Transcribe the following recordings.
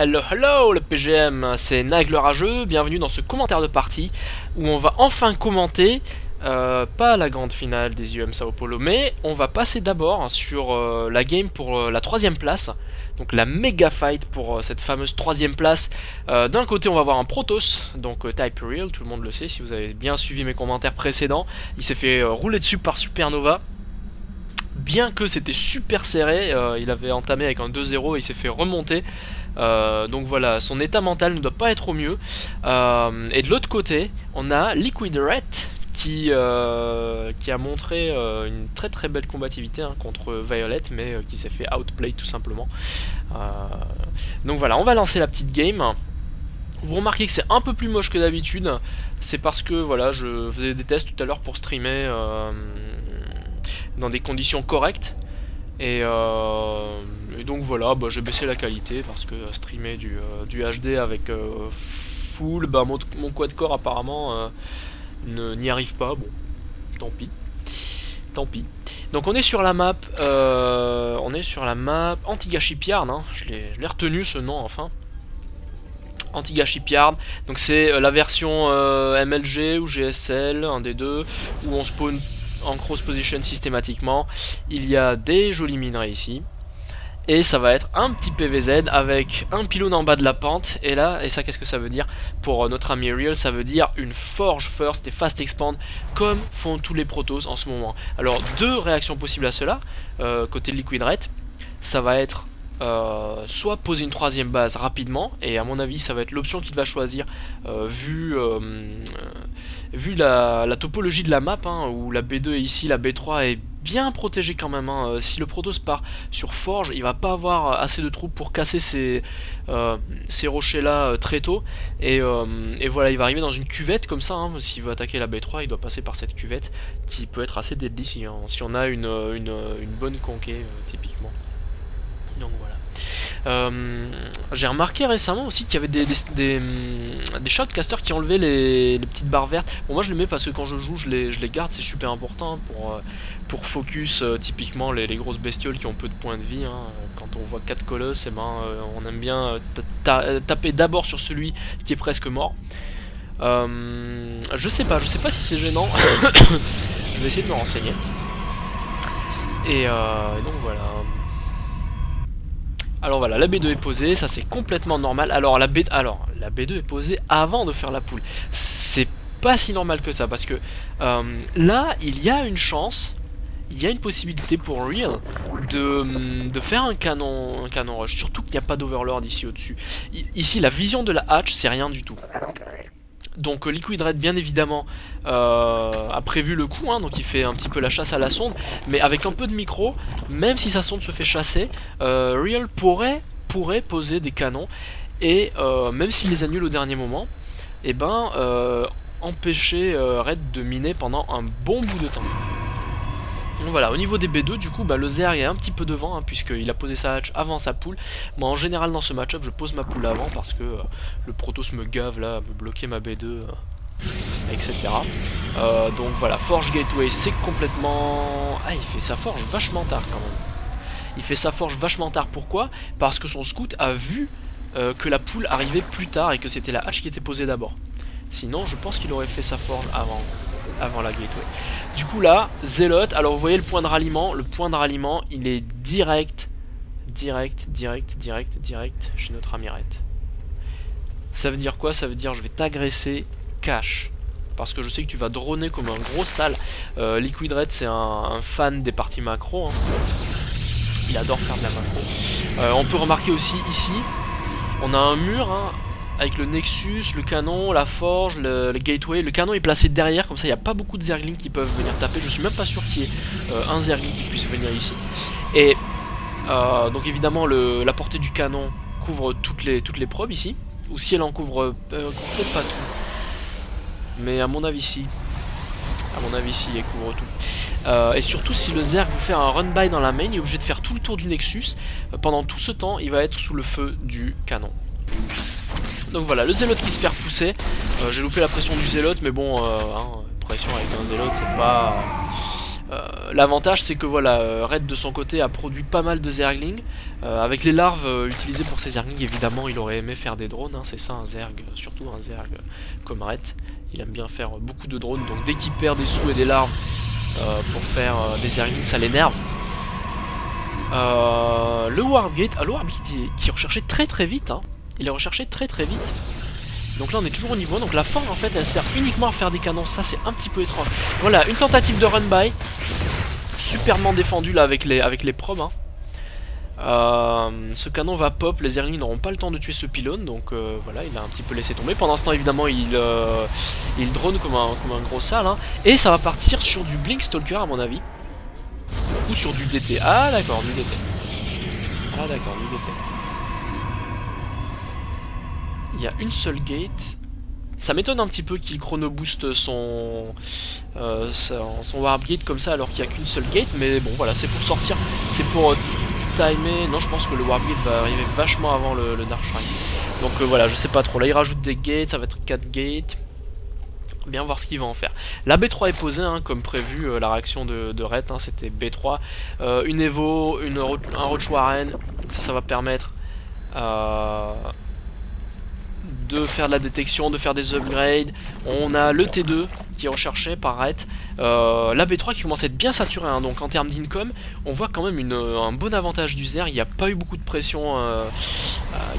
Hello hello le PGM, c'est Nag le Rageux, bienvenue dans ce commentaire de partie où on va enfin commenter, pas la grande finale des IEM Sao Paulo, mais on va passer d'abord sur la game pour la 3ème place, donc la méga fight pour cette fameuse 3ème place. D'un côté on va avoir un Protoss, donc Type Real, tout le monde le sait si vous avez bien suivi mes commentaires précédents, il s'est fait rouler dessus par Supernova. Bien que c'était super serré, il avait entamé avec un 2-0 et il s'est fait remonter. Donc voilà, son état mental ne doit pas être au mieux. Et de l'autre côté, on a Liquid Red qui a montré une très très belle combativité contre Violet, mais qui s'est fait outplay tout simplement. Donc voilà, on va lancer la petite game. Vous remarquez que c'est un peu plus moche que d'habitude. C'est parce que voilà, je faisais des tests tout à l'heure pour streamer dans des conditions correctes. Et donc voilà, bah, j'ai baissé la qualité parce que streamer du HD avec full, bah, mon quad-core apparemment n'y arrive pas. Bon, tant pis. Tant pis. Donc on est sur la map, Antigua Shipyard, hein. Je l'ai retenu ce nom enfin. Antigua Shipyard, donc c'est la version MLG ou GSL, un des deux, où on spawn en cross position systématiquement. Il y a des jolis minerais ici. Et ça va être un petit PVZ avec un pylône en bas de la pente. Et là, et ça qu'est-ce que ça veut dire pour notre ami Real? Ça veut dire une forge first et fast expand comme font tous les protos en ce moment. Alors deux réactions possibles à cela. Côté Liquid Red, ça va être soit poser une 3ème base rapidement, et à mon avis ça va être l'option qu'il va choisir vu la topologie de la map, hein, où la B2 est ici, la B3 est bien protégée quand même, hein. Si le Protoss part sur Forge, il va pas avoir assez de troupes pour casser ces rochers là très tôt, et voilà, il va arriver dans une cuvette comme ça, hein. S'il veut attaquer la B3 il doit passer par cette cuvette qui peut être assez deadly si on a une bonne conquête typiquement. Donc voilà. J'ai remarqué récemment aussi qu'il y avait des shoutcasters qui enlevaient les petites barres vertes. Bon, moi je les mets parce que quand je joue je les garde, c'est super important pour focus typiquement les grosses bestioles qui ont peu de points de vie, hein. Quand on voit 4 colosses, et ben, on aime bien taper d'abord sur celui qui est presque mort. Je sais pas si c'est gênant. Je vais essayer de me renseigner. Et donc voilà. Alors voilà, la B2 est posée, ça c'est complètement normal. Alors la B2 est posée avant de faire la poule. C'est pas si normal que ça, parce que là, il y a une chance, il y a une possibilité pour Real de faire un canon rush. Surtout qu'il n'y a pas d'Overlord ici au-dessus. Ici, la vision de la hatch, c'est rien du tout. Donc Liquid Red bien évidemment a prévu le coup, hein, donc il fait un petit peu la chasse à la sonde, mais avec un peu de micro, même si sa sonde se fait chasser, Real pourrait poser des canons, et même s'il les annule au dernier moment, et ben empêcher Red de miner pendant un bon bout de temps. Donc voilà, au niveau des B2, du coup, bah, le Zerg est un petit peu devant, hein, puisqu'il a posé sa hatch avant sa poule. Moi, en général, dans ce match-up, je pose ma poule avant, parce que le Protoss me gave, là, me bloquer ma B2, etc. Donc voilà, Forge Gateway, c'est complètement... Ah, il fait sa forge vachement tard, quand même. Il fait sa forge vachement tard, pourquoi? Parce que son scout a vu que la poule arrivait plus tard, et que c'était la hatch qui était posée d'abord. Sinon, je pense qu'il aurait fait sa forge avant la gateway. Du coup là, Zealot, alors vous voyez le point de ralliement, il est direct chez notre ami Red. Ça veut dire quoi? Ça veut dire je vais t'agresser cash, parce que je sais que tu vas droner comme un gros sale. Liquid Red c'est un fan des parties macro, hein. Il adore faire de la macro. On peut remarquer aussi ici, on a un mur, hein, avec le Nexus, le canon, la forge, le gateway. Le canon est placé derrière, comme ça il n'y a pas beaucoup de zerglings qui peuvent venir taper. Je suis même pas sûr qu'il y ait un zergling qui puisse venir ici. Et donc évidemment la portée du canon couvre toutes les probes ici. Ou si elle en couvre peut-être pas tout. Mais à mon avis si. Elle couvre tout. Et surtout si le Zerg veut faire un run-by dans la main, il est obligé de faire tout le tour du Nexus. Pendant tout ce temps, il va être sous le feu du canon. Donc voilà, le Zealot qui se fait repousser. J'ai loupé la pression du Zealot, mais bon, hein, pression avec un Zealot, c'est pas... L'avantage c'est que voilà, Red de son côté a produit pas mal de Zerglings. Avec les larves utilisées pour ces Zerglings, évidemment il aurait aimé faire des drones, hein, c'est ça un Zerg, surtout un Zerg comme Red. Il aime bien faire beaucoup de drones, donc dès qu'il perd des sous et des larves pour faire des Zerglings, ça l'énerve. Le Warpgate, le Warpgate qui est recherché très vite, hein. Il est recherché très vite. Donc là on est toujours au niveau, donc la forme en fait elle sert uniquement à faire des canons, ça c'est un petit peu étrange. Voilà, une tentative de run by, superment défendu là avec les probes, hein. Ce canon va pop, les Zerglings n'auront pas le temps de tuer ce pylône, donc voilà, il a un petit peu laissé tomber. Pendant ce temps évidemment il drone comme un gros sale, hein. Et ça va partir sur du Blink Stalker à mon avis. Ou sur du DT, ah d'accord, du DT. Ah d'accord, du DT. Il y a une seule gate. Ça m'étonne un petit peu qu'il chrono boost son warp gate comme ça alors qu'il n'y a qu'une seule gate. Mais bon voilà, c'est pour sortir, c'est pour timer. Non, je pense que le warp gate va arriver vachement avant le Dark Shrine. Donc voilà, je sais pas trop. Là il rajoute des gates, ça va être 4 gates. Bien voir ce qu'il va en faire. La B3 est posée, hein, comme prévu, la réaction de Red, hein, c'était B3. Une Evo, un Roach Warren, donc ça va permettre de faire de la détection, de faire des upgrades. On a le T2 qui est recherché par Red. La B3 qui commence à être bien saturée, hein, donc en termes d'income, on voit quand même un bon avantage du Zerg. Il n'y a pas eu beaucoup de pression.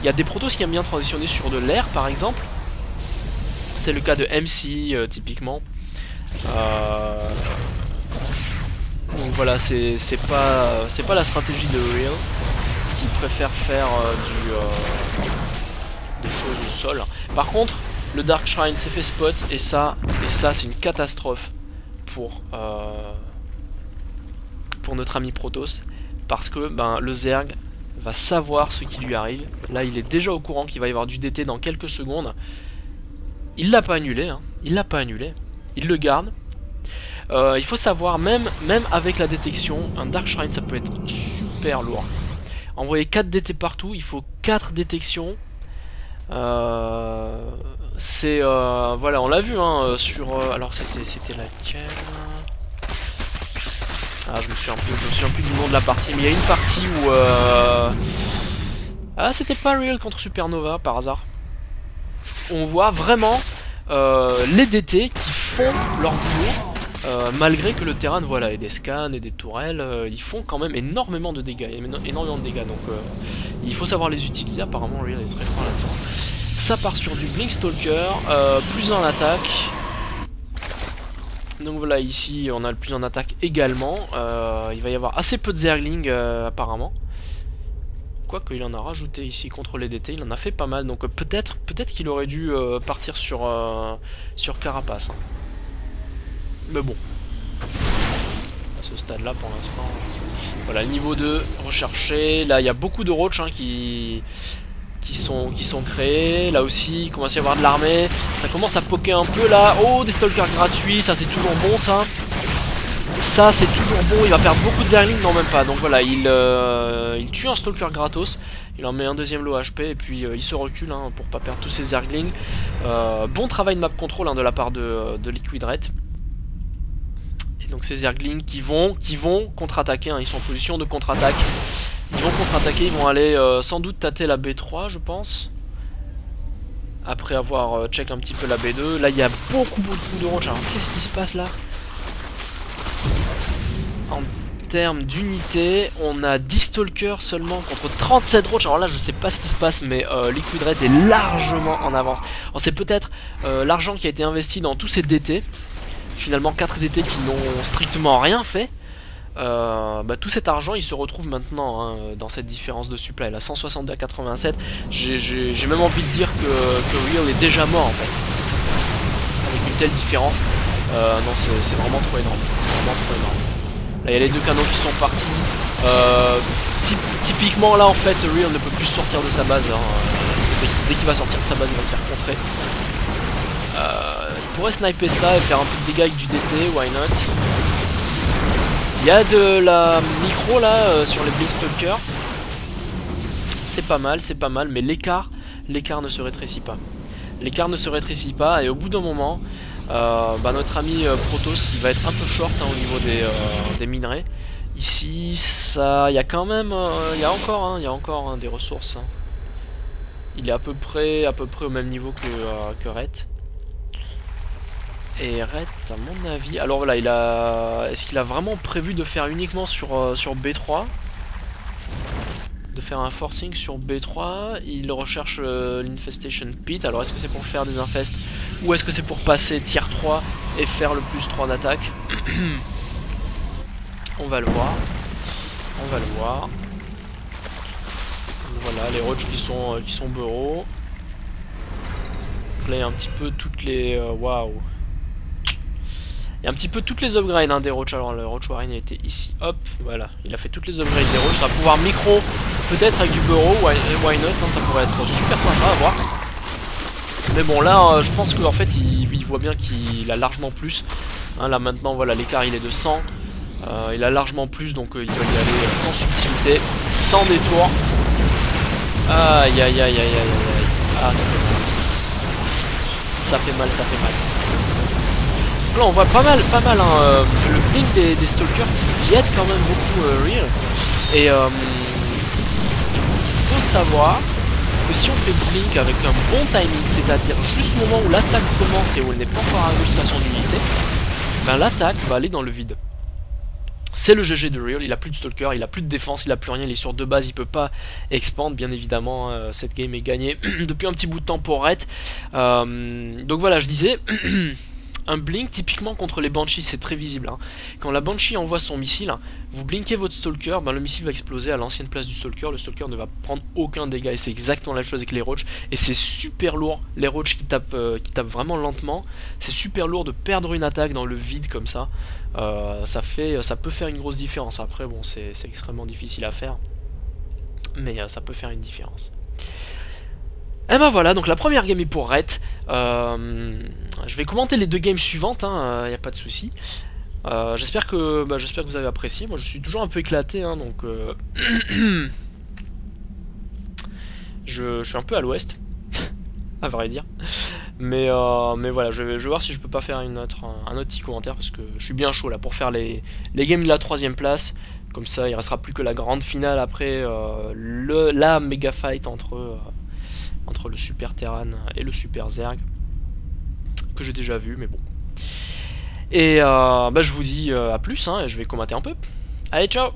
Il y a des protos qui aiment bien transitionner sur de l'air par exemple. C'est le cas de MC typiquement. Donc voilà, c'est pas la stratégie de Real qui préfère faire des choses au sol. Par contre, le Dark Shrine s'est fait spot et ça c'est une catastrophe pour notre ami Protoss, parce que le Zerg va savoir ce qui lui arrive. Là, il est déjà au courant qu'il va y avoir du DT dans quelques secondes. Il l'a pas annulé, hein. Il l'a pas annulé. Il le garde. Il faut savoir, même avec la détection, un Dark Shrine ça peut être super lourd. Envoyer 4 DT partout, il faut 4 détections. C'est voilà, on l'a vu, hein, sur alors c'était laquelle? Ah, je me souviens plus du nom de la partie, mais il y a une partie où ah, c'était pas Real contre Supernova par hasard. On voit vraiment les DT qui font leur boulot, malgré que le terrain, voilà, et des scans et des tourelles, ils font quand même énormément de dégâts, énormément de dégâts, donc il faut savoir les utiliser. Apparemment Real est très fort là-dedans. Ça part sur du Blink Stalker, plus en attaque. Donc voilà, ici on a le plus en attaque également. Il va y avoir assez peu de Zerglings apparemment. Quoique il en a rajouté ici contre les DT, il en a fait pas mal. Donc peut-être qu'il aurait dû partir sur Carapace. Hein. Mais bon, à ce stade là pour l'instant. Voilà, le niveau 2 recherché. Là il y a beaucoup de roach, hein, qui sont créés. Là aussi il commence à y avoir de l'armée. Ça commence à poker un peu là. Oh, des stalkers gratuits, ça c'est toujours bon ça. Ça c'est toujours bon, il va perdre beaucoup de Zerglings, non même pas. Donc voilà, il tue un stalker gratos. Il en met un deuxième low HP et puis il se recule, hein, pour pas perdre tous ses Zerglings. Bon travail de map control, hein, de la part de Liquid Red. Et donc ces Zerglings qui vont contre-attaquer, hein, ils sont en position de contre-attaque. Ils vont contre-attaquer, ils vont aller sans doute tâter la B3 je pense. Après avoir check un petit peu la B2. Là il y a beaucoup de roach. Alors qu'est-ce qui se passe là? En termes d'unité, on a 10 stalkers seulement contre 37 roach. Alors là je sais pas ce qui se passe, mais Liquid Red est largement en avance. Alors c'est peut-être l'argent qui a été investi dans tous ces DT. Finalement 4 DT qui n'ont strictement rien fait. Tout cet argent il se retrouve maintenant, hein, dans cette différence de supply là, 162 à 87. J'ai même envie de dire que Real est déjà mort en fait, avec une telle différence. Non, c'est vraiment trop énorme. C'est vraiment trop énorme. Là il y a les deux canons qui sont partis. Typiquement là en fait Real ne peut plus sortir de sa base, hein. Dès qu'il va sortir de sa base il va se faire contrer. Il pourrait sniper ça et faire un peu de dégâts avec du DT, why not. Il y a de la micro là sur les Blink Stalker. C'est pas mal, mais l'écart ne se rétrécit pas. L'écart ne se rétrécit pas et au bout d'un moment, Notre ami Protoss il va être un peu short au niveau des minerais. Ici, ça, il y a quand même, il y a encore des ressources. Hein. Il est à peu près au même niveau que Ret. Et Ret, à mon avis, alors voilà, est-ce qu'il a vraiment prévu de faire uniquement sur B3? De faire un forcing sur B3, il recherche l'Infestation Pit. Alors est-ce que c'est pour faire des infestes ou est-ce que c'est pour passer tier 3 et faire le plus 3 d'attaque? On va le voir. On va le voir. Voilà, les roches qui sont bureaux. Donc là, il y a un petit peu toutes les... Waouh. Il y a un petit peu toutes les upgrades hein, des roches. Alors le roach warren était ici. Hop, voilà. Il a fait toutes les upgrades des roches. Il va pouvoir micro, peut-être avec du bureau. Why not hein, ça pourrait être super sympa à voir. Mais bon, là, je pense qu'en fait, il voit bien qu'il a largement plus. Hein, là, maintenant, voilà, l'écart, il est de 100. Il a largement plus, donc il va y aller sans subtilité, sans détour. Aïe, aïe, aïe, aïe, aïe, aïe. Ah, ça fait mal. Ça fait mal, ça fait mal. Là, on voit pas mal hein, le blink des stalkers qui aide quand même beaucoup Real. Et faut savoir que si on fait blink avec un bon timing, c'est-à-dire juste au moment où l'attaque commence et où elle n'est pas encore arrivée jusqu'à son unité, ben l'attaque va aller dans le vide. C'est le GG de Real, il a plus de stalker, il a plus de défense, il a plus rien, il est sur 2 bases, il peut pas expand, bien évidemment, cette game est gagnée depuis un petit bout de temps pour Ret. Donc voilà, je disais, un blink typiquement contre les Banshees c'est très visible. Hein. Quand la Banshee envoie son missile, vous blinkez votre stalker, ben le missile va exploser à l'ancienne place du stalker, le stalker ne va prendre aucun dégât et c'est exactement la chose avec les roaches et c'est super lourd, les roaches qui tapent vraiment lentement, c'est super lourd de perdre une attaque dans le vide comme ça. Ça peut faire une grosse différence. Après bon c'est extrêmement difficile à faire, mais ça peut faire une différence. Et ben voilà, donc la première game est pour Ret. Je vais commenter les 2 games suivantes, hein, y a pas de souci. J'espère que vous avez apprécié. Moi je suis toujours un peu éclaté, hein, donc je suis un peu à l'ouest, à vrai dire. Mais voilà, je vais voir si je peux pas faire un autre petit commentaire parce que je suis bien chaud là pour faire les games de la 3ème place. Comme ça, il restera plus que la grande finale après la méga fight entre le Super Terran et le Super Zerg que j'ai déjà vu, mais bon. Et je vous dis à plus, hein, et je vais commenter un peu. Allez, ciao!